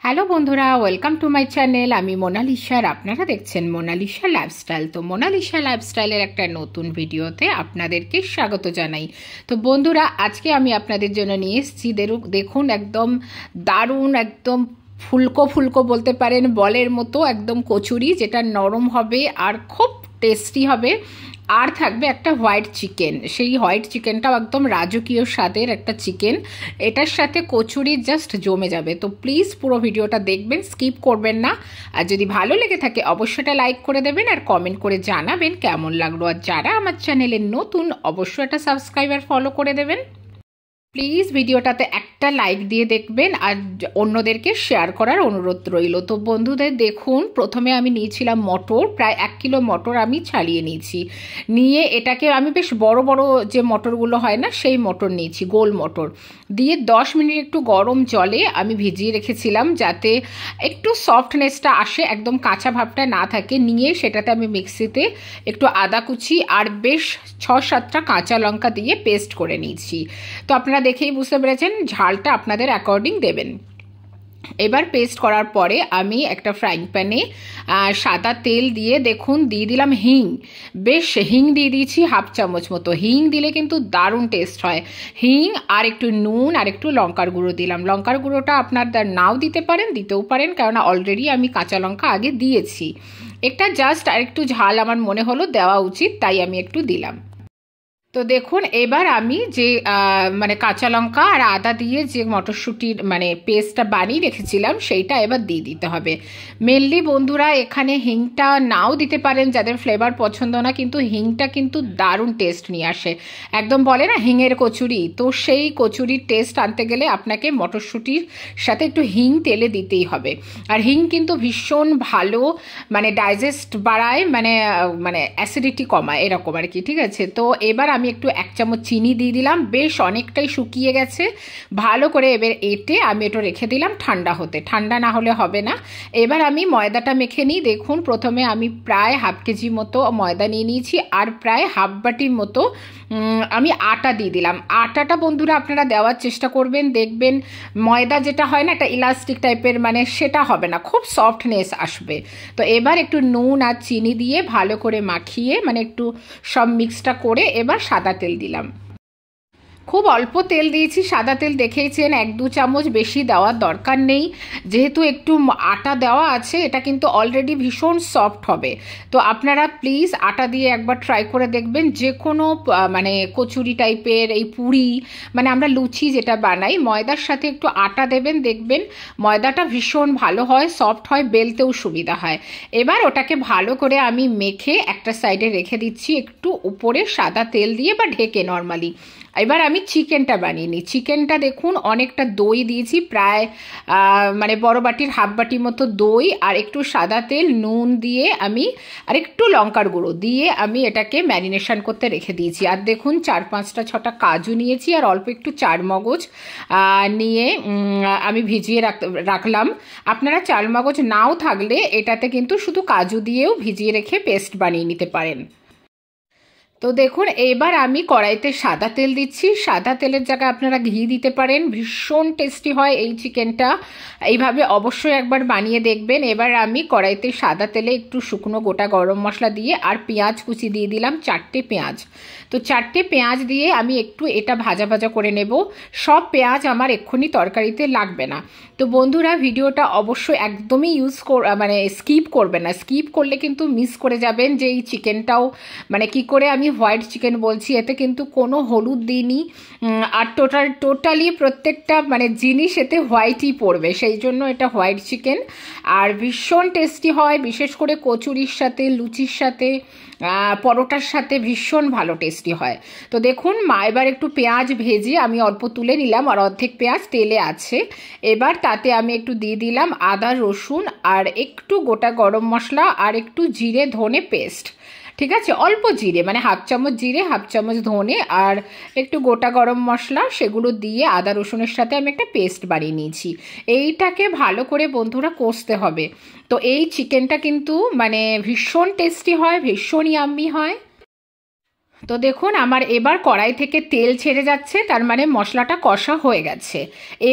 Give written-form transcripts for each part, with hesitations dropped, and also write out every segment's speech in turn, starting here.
Hello বন্ধুরা, welcome to my channel. আমি Mona Lisa আর আপনারা দেখছেন মোনালিসা লাইফস্টাইল। তো মোনালিসা লাইফস্টাইলের একটা নতুন ভিডিওতে আপনাদেরকে স্বাগত জানাই। তো বন্ধুরা, আজকে আমি আপনাদের জন্য নিয়ে এসেছি, দেখুন একদম দারুণ, একদম ফুলকো ফুলকো বলতে পারেন, বলের মতো একদম কচুরি, যেটা নরম হবে আর খুব টেস্টি হবে। আর থাকবে একটা হোয়াইট চিকেন, সেই হোয়াইট চিকেনটাও একদম রাজকীয় স্বাদের একটা চিকেন। এটার সাথে কচুরি জাস্ট জমে যাবে। তো প্লিজ পুরো ভিডিওটা দেখবেন, স্কিপ করবেন না। আর যদি ভালো লেগে থাকে অবশ্যই এটা লাইক করে দেবেন আর কমেন্ট করে জানাবেন কেমন লাগলো। আর যারা আমার চ্যানেলে নতুন অবশ্যই একটা সাবস্ক্রাইব আর ফলো করে দেবেন। প্লিজ ভিডিওটাতে একটা লাইক দিয়ে দেখবেন আর অন্যদেরকে শেয়ার করার অনুরোধ রইল। তো বন্ধুদের দেখুন, প্রথমে আমি নিয়েছিলাম মটর, প্রায় 1 কিলো মটর আমি ছাড়িয়ে নিয়েছি। নিয়ে এটাকে আমি বেশ বড় বড় যে মটরগুলো হয় না, সেই মটর নিয়েছি, গোল মটর। দিয়ে 10 মিনিট একটু গরম জলে আমি ভিজিয়ে রেখেছিলাম, যাতে একটু সফটনেসটা আসে, একদম কাঁচা ভাবটা না থাকে। নিয়ে সেটাতে আমি মিক্সিতে একটু আদা কুচি আর বেশ 6-7টা কাঁচা লঙ্কা দিয়ে পেস্ট করে নিয়েছি। তো আপনারা দেখেই বুঝতে পেরেছেন, ঝালটা আপনাদের অ্যাকর্ডিং দেবেন। এবার পেস্ট করার পরে আমি একটা ফ্রাইং প্যানে সাদা তেল দিয়ে দেখুন দিয়ে দিলাম হিং। বেশ হিং দিয়ে দিয়েছি 1/2 চামচ মতো। হিং দিলে কিন্তু দারুণ টেস্ট হয়। হিং আর একটু নুন আর একটু লঙ্কার গুঁড়ো দিলাম। লঙ্কার গুঁড়োটা আপনারা নাও দিতে পারেন, দিতেও পারেন, কেননা অলরেডি আমি কাঁচা লঙ্কা আগে দিয়েছি। একটা জাস্ট আর একটু ঝাল আমার মনে হলো দেওয়া উচিত, তাই আমি একটু দিলাম। তো দেখুন, এবার আমি যে মানে কাঁচা লঙ্কা আর আদা দিয়ে যে মটরশুঁটির মানে পেস্টটা বানিয়ে রেখেছিলাম, সেইটা এবার দিয়ে দিতে হবে। মেনলি বন্ধুরা, এখানে হিংটা নাও দিতে পারেন যাদের ফ্লেভার পছন্দ না, কিন্তু হিংটা কিন্তু দারুণ টেস্ট নিয়ে আসে। একদম বলে না হিঙের কচুরি, তো সেই কচুরির টেস্ট আনতে গেলে আপনাকে মটরশুঁটির সাথে একটু হিং তেলে দিতেই হবে। আর হিং কিন্তু ভীষণ ভালো, মানে ডাইজেস্ট বাড়ায়, মানে মানে অ্যাসিডিটি কমায়, এরকম আর কি। ঠিক আছে, তো এবার আমি একটু 1 চামচ চিনি দিয়ে দিলাম। বেশ অনেকটাই শুকিয়ে গেছে, ভালো করে এবার এঁটে আমি এটা রেখে দিলাম ঠান্ডা হতে। ঠান্ডা না হলে হবে না। এবার আমি ময়দাটা মেখে নিই। দেখুন, প্রথমে আমি প্রায় 1/2 কেজি মতো ময়দা নিয়ে নিয়েছি আর প্রায় 1/2 বাটির মতো আমি আটা দিয়ে দিলাম। আটাটা বন্ধুরা আপনারা দেওয়ার চেষ্টা করবেন, দেখবেন ময়দা যেটা হয় না, একটা ইলাস্টিক টাইপের, মানে সেটা হবে না, খুব সফটনেস আসবে। তো এবার একটু নুন আর চিনি দিয়ে ভালো করে মাখিয়ে, মানে একটু সব মিক্সটা করে এবার সাদা তেল দিলাম। খুব অল্প তেল দিয়েছি, সাদা তেল দেখেইছেন, 1-2 চামচ, বেশি দেওয়ার দরকার নেই। যেহেতু একটু আটা দেওয়া আছে, এটা কিন্তু অলরেডি ভীষণ সফট হবে। তো আপনারা প্লিজ আটা দিয়ে একবার ট্রাই করে দেখবেন। যে কোনো মানে কচুরি টাইপের, এই পুরি, মানে আমরা লুচি যেটা বানাই, ময়দার সাথে একটু আটা দেবেন, দেখবেন ময়দাটা ভীষণ ভালো হয়, সফট হয়, বেলতেও সুবিধা হয়। এবার ওটাকে ভালো করে আমি মেখে একটা সাইডে রেখে দিচ্ছি, একটু উপরে সাদা তেল দিয়ে বা ঢেকে নর্মালি। এবার আমি চিকেনটা বানিয়ে নিই। চিকেনটা দেখুন অনেকটা দই দিয়েছি, প্রায় মানে বড় বাটির 1/2 বাটি মতো দই আর একটু সাদা তেল, নুন দিয়ে আমি আর একটু লঙ্কার গুঁড়ো দিয়ে আমি এটাকে ম্যারিনেশন করতে রেখে দিয়েছি। আর দেখুন 4-5টা-6টা কাজু নিয়েছি আর অল্প একটু চারমগজ নিয়ে আমি ভিজিয়ে রাখলাম। আপনারা চারমগজ নাও থাকলে এটাতে কিন্তু শুধু কাজু দিয়েও ভিজিয়ে রেখে পেস্ট বানিয়ে নিতে পারেন। তো দেখুন, এবার আমি কড়াইতে সাদা তেল দিচ্ছি। সাদা তেলের জায়গায় আপনারা ঘি দিতে পারেন, ভীষণ টেস্টি হয় এই চিকেনটা। এইভাবে অবশ্যই একবার বানিয়ে দেখবেন। এবার আমি কড়াইতে সাদা তেলে একটু শুকনো গোটা গরম মশলা দিয়ে আর পেঁয়াজ কুচি দিয়ে দিলাম, 4টে পেঁয়াজ। তো 4টে পেঁয়াজ দিয়ে আমি একটু এটা ভাজা ভাজা করে নেব। সব পেঁয়াজ আমার এক্ষুনি তরকারিতে লাগবে না। তো বন্ধুরা, ভিডিওটা অবশ্যই একদমই মানে স্কিপ করবেন না। স্কিপ করলে কিন্তু মিস করে যাবেন যে এই চিকেনটাও, মানে কি করে আমি হোয়াইট চিকেন বলছি, এতে কিন্তু কোনো হলুদ দিইনি। আর টোটালি প্রত্যেকটা মানে জিনিস এতে হোয়াইটই পড়বে, সেই জন্য এটা হোয়াইট চিকেন। আর ভীষণ টেস্টি হয়, বিশেষ করে কচুরির সাথে, লুচির সাথে, পরোটার সাথে ভীষণ ভালো টেস্টি হয়। তো দেখুন এবার একটু পেঁয়াজ ভেজে আমি অল্প তুলে নিলাম আর অর্ধেক পেঁয়াজ তেলে আছে। এবার তাতে আমি একটু দিয়ে দিলাম আদা রসুন আর একটু গোটা গরম মশলা আর একটু জিরে ধনে পেস্ট। ঠিক আছে, অল্প জিরে, মানে 1/2 চামচ জিরে, 1/2 চামচ ধনে আর একটু গোটা গরম মশলা, সেগুলো দিয়ে আদা রসুনের সাথে আমি একটা পেস্ট বানিয়ে নিয়েছি। এইটাকে ভালো করে বন্ধুরা কষতে হবে। তো এই চিকেনটা কিন্তু মানে ভীষণ টেস্টি হয়, ভীষণ ইয়াম্মি হয়। তো দেখুন আমার এবার কড়াই থেকে তেল ছেড়ে যাচ্ছে, তার মানে মশলাটা কষা হয়ে গেছে।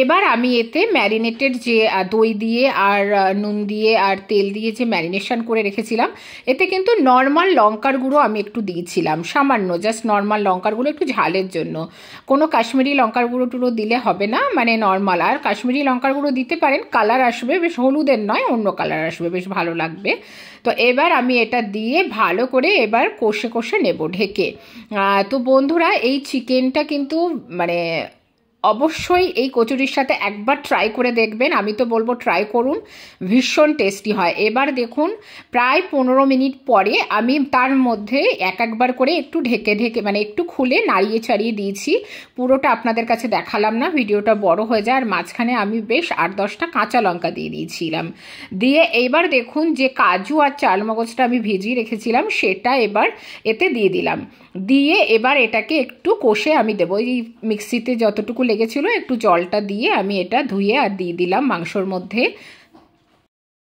এবার আমি এতে ম্যারিনেটেড যে দই দিয়ে আর নুন দিয়ে আর তেল দিয়ে যে ম্যারিনেশন করে রেখেছিলাম, এতে কিন্তু নর্মাল লঙ্কার গুঁড়ো আমি একটু দিয়েছিলাম, সামান্য, জাস্ট নর্মাল লঙ্কার গুঁড়ো, একটু ঝালের জন্য। কোনো কাশ্মীরি লঙ্কার গুঁড়ো টুড়ো দিলে হবে না, মানে নর্মাল। আর কাশ্মীরি লঙ্কার গুঁড়ো দিতে পারেন, কালার আসবে, বেশ হলুদের নয়, অন্য কালার আসবে, বেশ ভালো লাগবে। তো এবার আমি এটা দিয়ে ভালো করে এবার কষে কষে নেব ঢেকে। তো বন্ধুরা এই চিকেনটা কিন্তু মানে অবশ্যই এই কচুরির সাথে একবার ট্রাই করে দেখবেন, আমি তো বলবো ট্রাই করুন, ভীষণ টেস্টি হয়। এবার দেখুন প্রায় 15 মিনিট পরে আমি তার মধ্যে একবার করে একটু ঢেকে ঢেকে মানে একটু খুলে নাড়িয়ে চাড়িয়ে দিয়েছি। পুরোটা আপনাদের কাছে দেখালাম না, ভিডিওটা বড় হয়ে যায়। আর মাঝখানে আমি বেশ 8-10টা কাঁচা লঙ্কা দিয়ে দিয়েছিলাম। দিয়ে এইবার দেখুন যে কাজু আর চালমগজটা আমি ভিজিয়ে রেখেছিলাম সেটা এবার এতে দিয়ে দিলাম। দিয়ে এবার এটাকে একটু কষে আমি দেবো, এই মিক্সিতে যতটুকু লেগেছিল একটু জলটা দিয়ে আমি এটা ধুয়ে আর দিয়ে দিলাম মাংসর মধ্যে।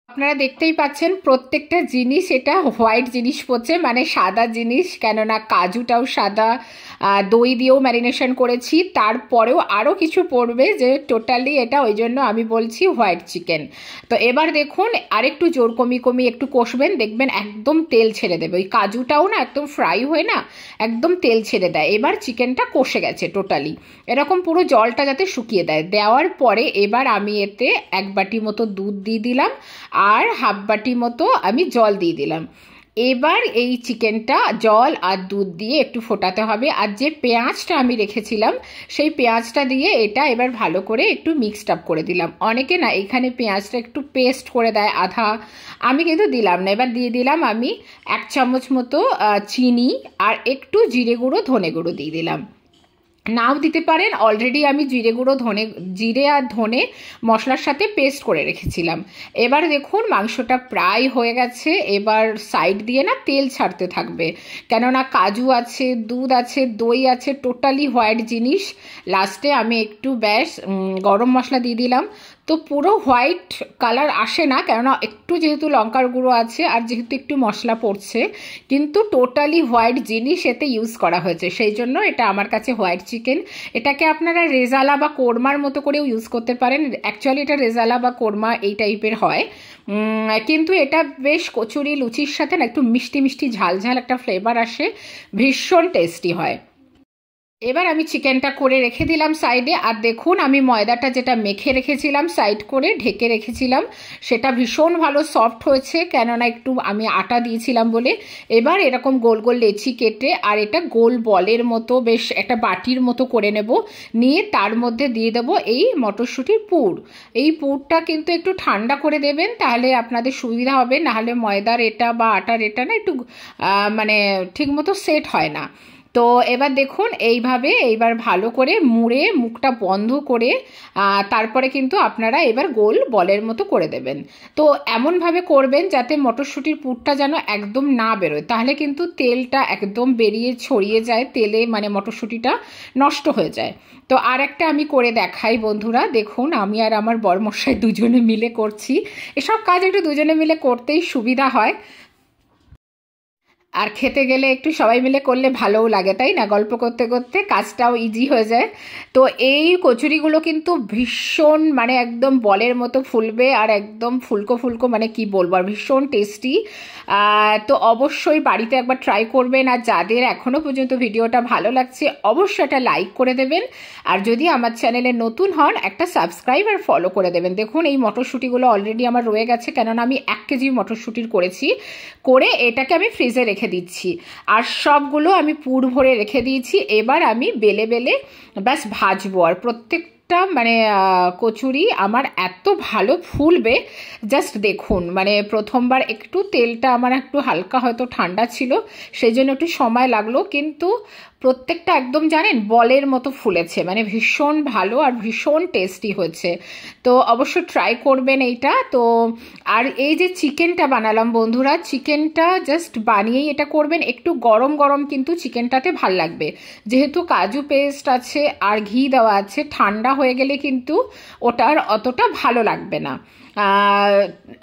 আপনারা দেখতেই পাচ্ছেন প্রত্যেকটা জিনিস এটা হোয়াইট জিনিস পড়ছে, মানে সাদা জিনিস, কেননা কাজুটাও সাদা, দই দিয়েও ম্যারিনেশন করেছি, তারপরেও আরও কিছু পড়বে, যে টোটালি এটা ওই জন্য আমি বলছি হোয়াইট চিকেন। তো এবার দেখুন আরেকটু জোর কমিয়ে একটু কষবেন, দেখবেন একদম তেল ছেড়ে দেবে। ওই কাজুটাও না একদম ফ্রাই হয়ে না একদম তেল ছেড়ে দেয়। এবার চিকেনটা কষে গেছে টোটালি, এরকম পুরো জলটা যাতে শুকিয়ে দেয়। দেওয়ার পরে এবার আমি এতে 1 বাটি মতো দুধ দিয়ে দিলাম আর 1/2 বাটি মতো আমি জল দিয়ে দিলাম। এবার এই চিকেনটা জল আর দুধ দিয়ে একটু ফোটাতে হবে। আর যে পেঁয়াজটা আমি রেখেছিলাম সেই পেঁয়াজটা দিয়ে এটা এবার ভালো করে একটু মিক্সড আপ করে দিলাম। অনেকে না এখানে পেঁয়াজটা একটু পেস্ট করে দেয় আধা, আমি কিন্তু দিলাম না। এবার দিয়ে দিলাম আমি 1 চামচ মতো চিনি আর একটু জিরে গুঁড়ো ধনে গুঁড়ো দিয়ে দিলাম। নাও দিতে পারেন, অলরেডি আমি জিরে আর ধনে মশলার সাথে পেস্ট করে রেখেছিলাম। এবার দেখুন মাংসটা প্রায় হয়ে গেছে। এবার সাইড দিয়ে না তেল ছাড়তে থাকবে, কেননা কাজু আছে, দুধ আছে, দই আছে, টোটালি হোয়াইট জিনিস। লাস্টে আমি একটু ব্যাস গরম মশলা দিয়ে দিলাম। তো পুরো হোয়াইট কালার আসে না, কেননা একটু যেহেতু লঙ্কার গুঁড়ো আছে আর যেহেতু একটু মশলা পড়ছে, কিন্তু টোটালি হোয়াইট জিনিস এতে ইউজ করা হয়েছে, সেই জন্য এটা আমার কাছে হোয়াইট চিকেন। এটাকে আপনারা রেজালা বা কোরমার মতো করেও ইউজ করতে পারেন। অ্যাকচুয়ালি এটা রেজালা বা কোরমা এই টাইপের হয়, কিন্তু এটা বেশ কচুরি লুচির সাথে না একটু মিষ্টি মিষ্টি ঝাল ঝাল একটা ফ্লেভার আসে, ভীষণ টেস্টি হয়। এবার আমি চিকেনটা করে রেখে দিলাম সাইডে। আর দেখুন আমি ময়দাটা যেটা মেখে রেখেছিলাম সাইড করে ঢেকে রেখেছিলাম, সেটা ভীষণ ভালো সফট হয়েছে, কেননা একটু আমি আটা দিয়েছিলাম বলে। এবার এরকম গোল গোল লেচি কেটে আর এটা গোল বলের মতো বেশ একটা বাটির মতো করে নেব, নিয়ে তার মধ্যে দিয়ে দেবো এই মটরশুঁটির পুর। এই পুরটা কিন্তু একটু ঠান্ডা করে দেবেন, তাহলে আপনাদের সুবিধা হবে, নাহলে ময়দার এটা বা আটার এটা না একটু মানে ঠিকমতো সেট হয় না। তো এবার দেখুন এইবার ভালো করে মুড়ে মুখটা বন্ধ করে তারপরে কিন্তু আপনারা এবার গোল বলের মতো করে দেবেন। তো এমনভাবে করবেন যাতে মটরশুঁটির পুরটা যেন একদম না বেরোয়, তাহলে কিন্তু তেলটা একদম বেরিয়ে ছড়িয়ে যায় তেলে, মানে মটরশুঁটিটা নষ্ট হয়ে যায়। তো আর একটা আমি করে দেখাই বন্ধুরা, দেখুন আমি আর আমার বরমশাই দুজনে মিলে করছি। এসব কাজ একটু দুজনে মিলে করতেই সুবিধা হয়, আর খেতে গেলে একটু সবাই মিলে করলে ভালোও লাগে, তাই না? গল্প করতে করতে কাজটাও ইজি হয়ে যায়। তো এই কচুরিগুলো কিন্তু ভীষণ মানে একদম বলের মতো ফুলবে আর একদম ফুলকো ফুলকো, মানে কি বলবো, আর ভীষণ টেস্টি। তো অবশ্যই বাড়িতে একবার ট্রাই করবেন। আর যাদের এখনও পর্যন্ত ভিডিওটা ভালো লাগছে অবশ্যই একটা লাইক করে দেবেন, আর যদি আমার চ্যানেলে নতুন হন একটা সাবস্ক্রাইব আর ফলো করে দেবেন। দেখুন এই মটরশুঁটিগুলো অলরেডি আমার রয়ে গেছে, কেননা আমি 1 কেজি মটরশুঁটির করেছি, করে এটাকে আমি ফ্রিজে রেখে দিচ্ছি। আর সবগুলো আমি পুর ভরে রেখে দিয়েছি। এবার আমি বেলে বেলে ব্যাস ভাজবো। আর প্রত্যেকটা মানে কচুরি আমার এত ভালো ফুলবে, জাস্ট দেখুন। মানে প্রথমবার একটু তেলটা আমার একটু হালকা হয়তো ঠান্ডা ছিল, সেই জন্য একটু সময় লাগলো, কিন্তু প্রত্যেকটা একদম জানেন বলের মতো ফুলেছে, মানে ভীষণ ভালো আর ভীষণ টেস্টি হয়েছে। তো অবশ্যই ট্রাই করবেন এইটা। তো আর এই যে চিকেনটা বানালাম বন্ধুরা, চিকেনটা জাস্ট বানিয়েই এটা করবেন, একটু গরম গরম কিন্তু চিকেনটাতে ভাল লাগবে, যেহেতু কাজু পেস্ট আছে আর ঘি দেওয়া আছে। ঠান্ডা হয়ে গেলে কিন্তু ওটার অতটা ভালো লাগবে না।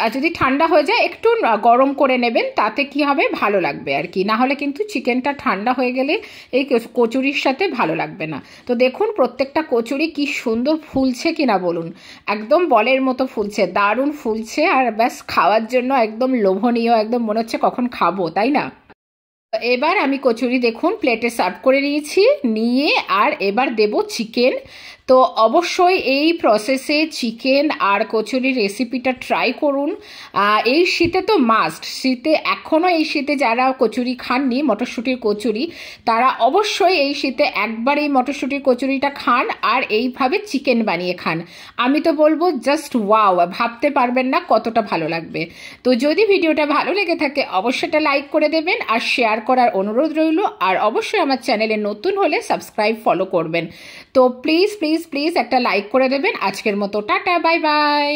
আর যদি ঠান্ডা হয়ে যায় একটু গরম করে নেবেন, তাতে কি হবে ভালো লাগবে আর কি। না হলে কিন্তু চিকেনটা ঠান্ডা হয়ে গেলে এই কচুরির সাথে ভালো লাগবে না। তো দেখুন প্রত্যেকটা কচুরি কি সুন্দর ফুলছে কিনা বলুন, একদম বলের মতো ফুলছে, দারুণ ফুলছে, আর ব্যাস খাওয়ার জন্য একদম লোভনীয়, একদম মনে হচ্ছে কখন খাবো, তাই না? এবার আমি কচুরি দেখুন প্লেটে সার্ভ করে নিয়েছি, নিয়ে আর এবার দেব চিকেন। তো অবশ্যই এই প্রসেসে চিকেন আর কচুরির রেসিপিটা ট্রাই করুন। এই শীতে তো মাস্ট, শীতে এখনও এই শীতে যারা কচুরি খাননি, মটরশুঁটির কচুরি, তারা অবশ্যই এই শীতে একবার এই মটরশুঁটির কচুরিটা খান আর এইভাবে চিকেন বানিয়ে খান। আমি তো বলবো জাস্ট ওয়াও, ভাবতে পারবেন না কতটা ভালো লাগবে। তো যদি ভিডিওটা ভালো লেগে থাকে অবশ্যই এটা লাইক করে দেবেন আর শেয়ার করার অনুরোধ রইল। আর অবশ্যই আমার চ্যানেলে নতুন হলে সাবস্ক্রাইব ফলো করবেন। তো প্লিজ প্লিজ প্লিজ একটা লাইক করে দেবেন। আজকের মতো টাটা, বাই বাই।